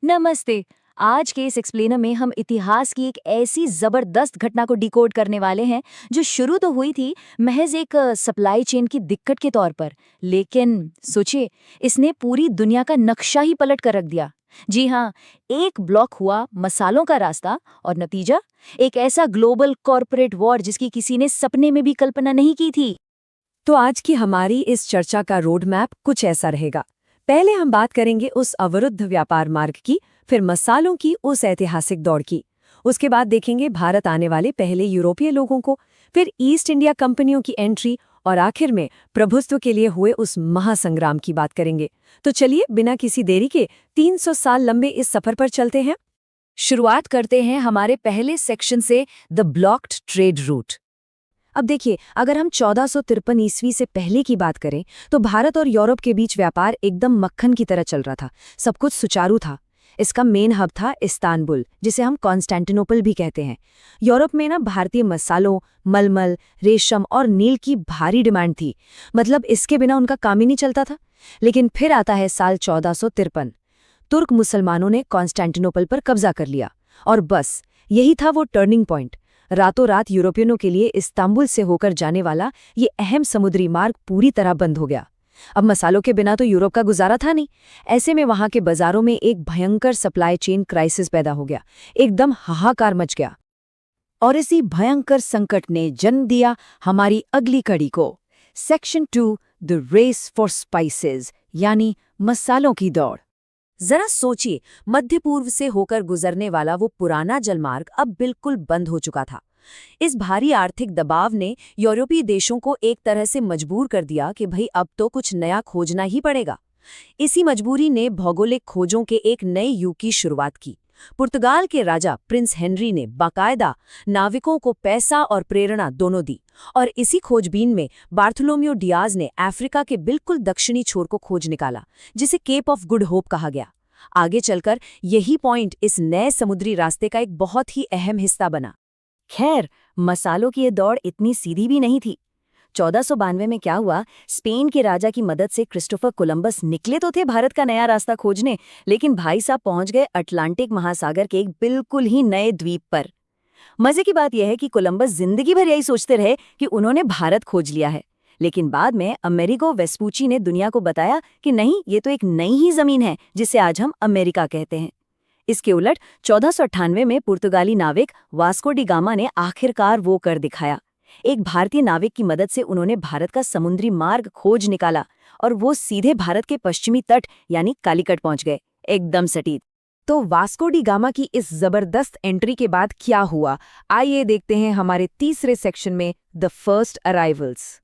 नमस्ते। आज के इस एक्सप्लेनर में हम इतिहास की एक ऐसी जबरदस्त घटना को डिकोड करने वाले हैं जो शुरू तो हुई थी महज एक सप्लाई चेन की दिक्कत के तौर पर, लेकिन सोचिए, इसने पूरी दुनिया का नक्शा ही पलट कर रख दिया। जी हाँ, एक ब्लॉक हुआ मसालों का रास्ता और नतीजा एक ऐसा ग्लोबल कॉरपोरेट वॉर जिसकी किसी ने सपने में भी कल्पना नहीं की थी। तो आज की हमारी इस चर्चा का रोड मैप कुछ ऐसा रहेगा। पहले हम बात करेंगे उस अवरुद्ध व्यापार मार्ग की, फिर मसालों की उस ऐतिहासिक दौड़ की। उसके बाद देखेंगे भारत आने वाले पहले यूरोपीय लोगों को, फिर ईस्ट इंडिया कंपनियों की एंट्री और आखिर में प्रभुत्व के लिए हुए उस महासंग्राम की बात करेंगे। तो चलिए बिना किसी देरी के 300 साल लंबे इस सफर पर चलते हैं। शुरुआत करते हैं हमारे पहले सेक्शन से, द ब्लॉक्ड ट्रेड रूट। अब देखिए, अगर हम 1453 ईस्वी से पहले की बात करें तो भारत और यूरोप के बीच व्यापार एकदम मक्खन की तरह चल रहा था। सब कुछ सुचारू था। इसका मेन हब था इस्तांबुल, जिसे हम कॉन्स्टेंटिनोपल भी कहते हैं। यूरोप में ना भारतीय मसालों, मलमल, रेशम और नील की भारी डिमांड थी। मतलब इसके बिना उनका काम ही नहीं चलता था। लेकिन फिर आता है साल 1453। तुर्क मुसलमानों ने कॉन्स्टेंटिनोपल पर कब्जा कर लिया और बस यही था वो टर्निंग पॉइंट। रातों रात यूरोपियनों के लिए इस्तांबुल से होकर जाने वाला ये अहम समुद्री मार्ग पूरी तरह बंद हो गया। अब मसालों के बिना तो यूरोप का गुजारा था नहीं। ऐसे में वहां के बाजारों में एक भयंकर सप्लाई चेन क्राइसिस पैदा हो गया। एकदम हाहाकार मच गया। और इसी भयंकर संकट ने जन्म दिया हमारी अगली कड़ी को, section 2, the race for spices, यानी मसालों की दौड़। जरा सोचिए, मध्य पूर्व से होकर गुजरने वाला वो पुराना जलमार्ग अब बिल्कुल बंद हो चुका था। इस भारी आर्थिक दबाव ने यूरोपीय देशों को एक तरह से मजबूर कर दिया कि भाई अब तो कुछ नया खोजना ही पड़ेगा। इसी मजबूरी ने भौगोलिक खोजों के एक नए युग की शुरुआत की। पुर्तगाल के राजा प्रिंस हेनरी ने बाकायदा नाविकों को पैसा और प्रेरणा दोनों दी, और इसी खोजबीन में बार्थोलोम्यू डियाज ने अफ्रीका के बिल्कुल दक्षिणी छोर को खोज निकाला, जिसे केप ऑफ गुड होप कहा गया। आगे चलकर यही पॉइंट इस नए समुद्री रास्ते का एक बहुत ही अहम हिस्सा बना। खैर, मसालों की ये दौड़ इतनी सीधी भी नहीं थी। 1492 में क्या हुआ, स्पेन के राजा की मदद से क्रिस्टोफर कोलंबस निकले तो थे भारत का नया रास्ता खोजने, लेकिन भाई साहब पहुंच गए अटलांटिक महासागर के एक बिल्कुल ही नए द्वीप पर। मजे की बात यह है कि कोलंबस जिंदगी भर यही सोचते रहे कि उन्होंने भारत खोज लिया है, लेकिन बाद में अमेरिगो वेस्पूची ने दुनिया को बताया कि नहीं, ये तो एक नई ही जमीन है जिसे आज हम अमेरिका कहते हैं। इसके उलट 1498 में पुर्तगाली नाविक वास्को डी गामा ने आखिरकार वो कर दिखाया। एक भारतीय नाविक की मदद से उन्होंने भारत का समुद्री मार्ग खोज निकाला और वो सीधे भारत के पश्चिमी तट यानी कालीकट पहुंच गए, एकदम सटीक। तो वास्को डी गामा की इस जबरदस्त एंट्री के बाद क्या हुआ, आइए देखते हैं हमारे तीसरे सेक्शन में, द फर्स्ट अराइवल्स।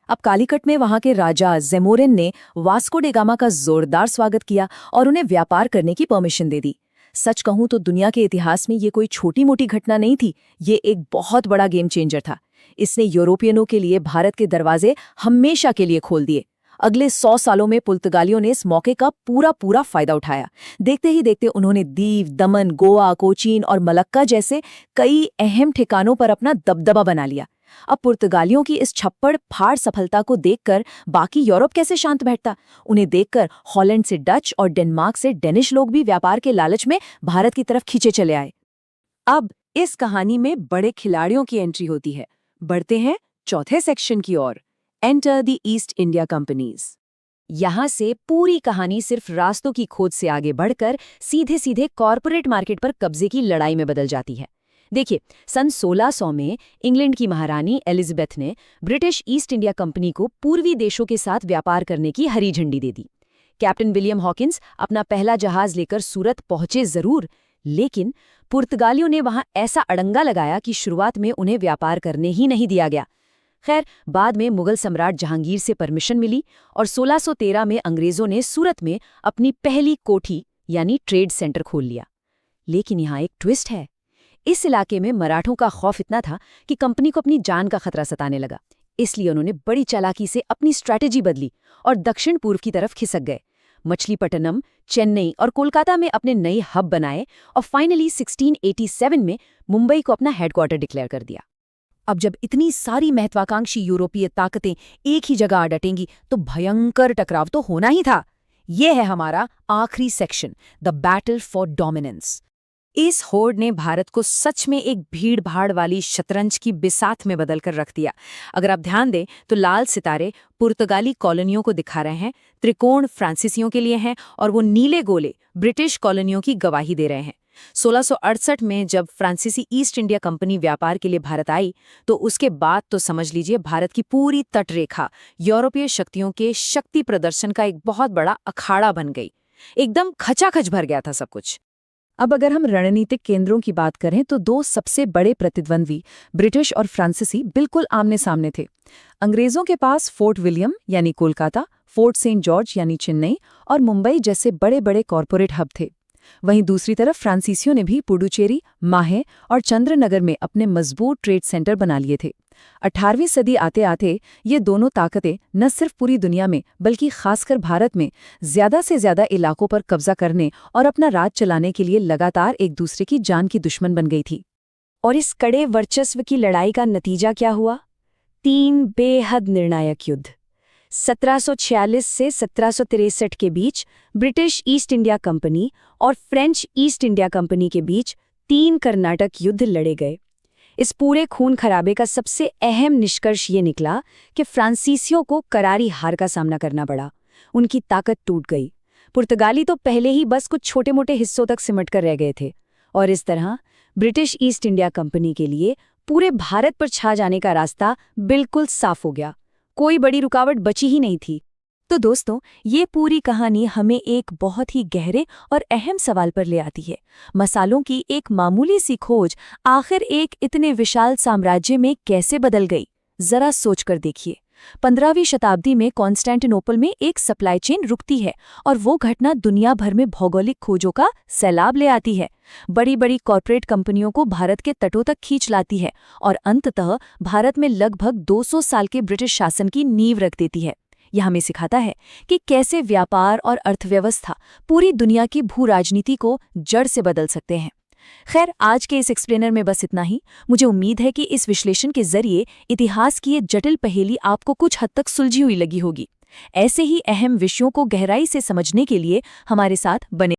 अब कालीकट में वहां के राजा जेमोरिन ने वास्को डी गामा का जोरदार स्वागत किया और उन्हें व्यापार करने की परमिशन दे दी। सच कहूं तो दुनिया के इतिहास में ये कोई छोटी मोटी घटना नहीं थी, ये एक बहुत बड़ा गेम चेंजर था। इसने यूरोपियनों के लिए भारत के दरवाजे हमेशा के लिए खोल दिए। अगले 100 सालों में पुर्तगालियों ने इस मौके का पूरा फायदा उठाया। देखते ही देखते उन्होंने दीव, दमन, गोवा, कोचीन और मलक्का जैसे कई अहम ठिकानों पर अपना दबदबा बना लिया। अब पुर्तगालियों की इस छप्पड़ फाड़ सफलता को देखकर बाकी यूरोप कैसे शांत बैठता। उन्हें देखकर हॉलैंड से डच और डेनमार्क से डेनिश लोग भी व्यापार के लालच में भारत की तरफ खींचे चले आए। अब इस कहानी में बड़े खिलाड़ियों की एंट्री होती है। बढ़ते हैं चौथे सेक्शन की ओर, enter the East India companies. यहां से पूरी कहानी सिर्फ रास्तों की खोज से आगे बढ़कर सीधे सीधे कॉरपोरेट मार्केट पर कब्जे की लड़ाई में बदल जाती है। देखिए, सन 1600 में इंग्लैंड की महारानी एलिजाबेथ ने ब्रिटिश ईस्ट इंडिया कंपनी को पूर्वी देशों के साथ व्यापार करने की हरी झंडी दे दी। कैप्टन विलियम हॉकिंस अपना पहला जहाज लेकर सूरत पहुंचे जरूर, लेकिन पुर्तगालियों ने वहां ऐसा अड़ंगा लगाया कि शुरुआत में उन्हें व्यापार करने ही नहीं दिया गया। खैर, बाद में मुगल सम्राट जहांगीर से परमिशन मिली और 1613 में अंग्रेजों ने सूरत में अपनी पहली कोठी यानी ट्रेड सेंटर खोल लिया। लेकिन यहाँ एक ट्विस्ट है। इस इलाके में मराठों का खौफ इतना था कि कंपनी को अपनी जान का खतरा सताने लगा। इसलिए उन्होंने बड़ी चालाकी से अपनी स्ट्रैटेजी बदली और दक्षिण पूर्व की तरफ खिसक गए। मछलीपट्टनम, चेन्नई और कोलकाता में अपने नए हब बनाए और फाइनली 1687 में मुंबई को अपना हेडक्वार्टर डिक्लेयर कर दिया। अब जब इतनी सारी महत्वाकांक्षी यूरोपीय ताकतें एक ही जगह आ डटेंगी तो भयंकर टकराव तो होना ही था। ये है हमारा आखिरी section, the battle for dominance. इस होड़ ने भारत को सच में एक भीड़-भाड़ वाली शतरंज की बिसात में बदल कर रख दिया। अगर आप ध्यान दें तो लाल सितारे पुर्तगाली कॉलोनियों को दिखा रहे हैं, त्रिकोण फ्रांसीसियों के लिए हैं और वो नीले गोले ब्रिटिश कॉलोनियों की गवाही दे रहे हैं। 1668 में जब फ्रांसीसी ईस्ट इंडिया कंपनी व्यापार के लिए भारत आई, तो उसके बाद तो समझ लीजिए भारत की पूरी तटरेखा यूरोपीय शक्तियों के शक्ति प्रदर्शन का एक बहुत बड़ा अखाड़ा बन गई। एकदम खचाखच भर गया था सब कुछ। अब अगर हम रणनीतिक केंद्रों की बात करें तो दो सबसे बड़े प्रतिद्वंद्वी ब्रिटिश और फ्रांसीसी बिल्कुल आमने सामने थे। अंग्रेजों के पास फोर्ट विलियम यानी कोलकाता, फोर्ट सेंट जॉर्ज यानी चेन्नई और मुंबई जैसे बड़े बड़े कॉरपोरेट हब थे। वहीं दूसरी तरफ फ्रांसीसियों ने भी पुडुचेरी, माहे और चंद्रनगर में अपने मजबूत ट्रेड सेंटर बना लिए थे। 18वीं सदी आते आते ये दोनों ताकतें न सिर्फ पूरी दुनिया में बल्कि खासकर भारत में ज्यादा से ज्यादा इलाकों पर कब्जा करने और अपना राज चलाने के लिए लगातार एक दूसरे की जान की दुश्मन बन गई थी। और इस कड़े वर्चस्व की लड़ाई का नतीजा क्या हुआ? 3 बेहद निर्णायक युद्ध। 1746 से 1763 के बीच ब्रिटिश ईस्ट इंडिया कंपनी और फ्रेंच ईस्ट इंडिया कंपनी के बीच 3 कर्नाटक युद्ध लड़े गए। इस पूरे खून खराबे का सबसे अहम निष्कर्ष ये निकला कि फ्रांसीसियों को करारी हार का सामना करना पड़ा। उनकी ताकत टूट गई। पुर्तगाली तो पहले ही बस कुछ छोटे मोटे हिस्सों तक सिमट कर रह गए थे, और इस तरह ब्रिटिश ईस्ट इंडिया कंपनी के लिए पूरे भारत पर छा जाने का रास्ता बिल्कुल साफ हो गया। कोई बड़ी रुकावट बची ही नहीं थी। तो दोस्तों, ये पूरी कहानी हमें एक बहुत ही गहरे और अहम सवाल पर ले आती है। मसालों की एक मामूली सी खोज आखिर एक इतने विशाल साम्राज्य में कैसे बदल गई? जरा सोच कर देखिए। 15वीं शताब्दी में कॉन्स्टेंटिनोपल में एक सप्लाई चेन रुकती है और वो घटना दुनिया भर में भौगोलिक खोजों का सैलाब ले आती है। बड़ी बड़ी कॉर्पोरेट कंपनियों को भारत के तटों तक खींच लाती है और अंततः भारत में लगभग 200 साल के ब्रिटिश शासन की नींव रख देती है। यह हमें सिखाता है कि कैसे व्यापार और अर्थव्यवस्था पूरी दुनिया की भू राजनीति को जड़ से बदल सकते हैं। खैर, आज के इस एक्सप्लेनर में बस इतना ही। मुझे उम्मीद है कि इस विश्लेषण के जरिए इतिहास की ये जटिल पहेली आपको कुछ हद तक सुलझी हुई लगी होगी। ऐसे ही अहम विषयों को गहराई से समझने के लिए हमारे साथ बने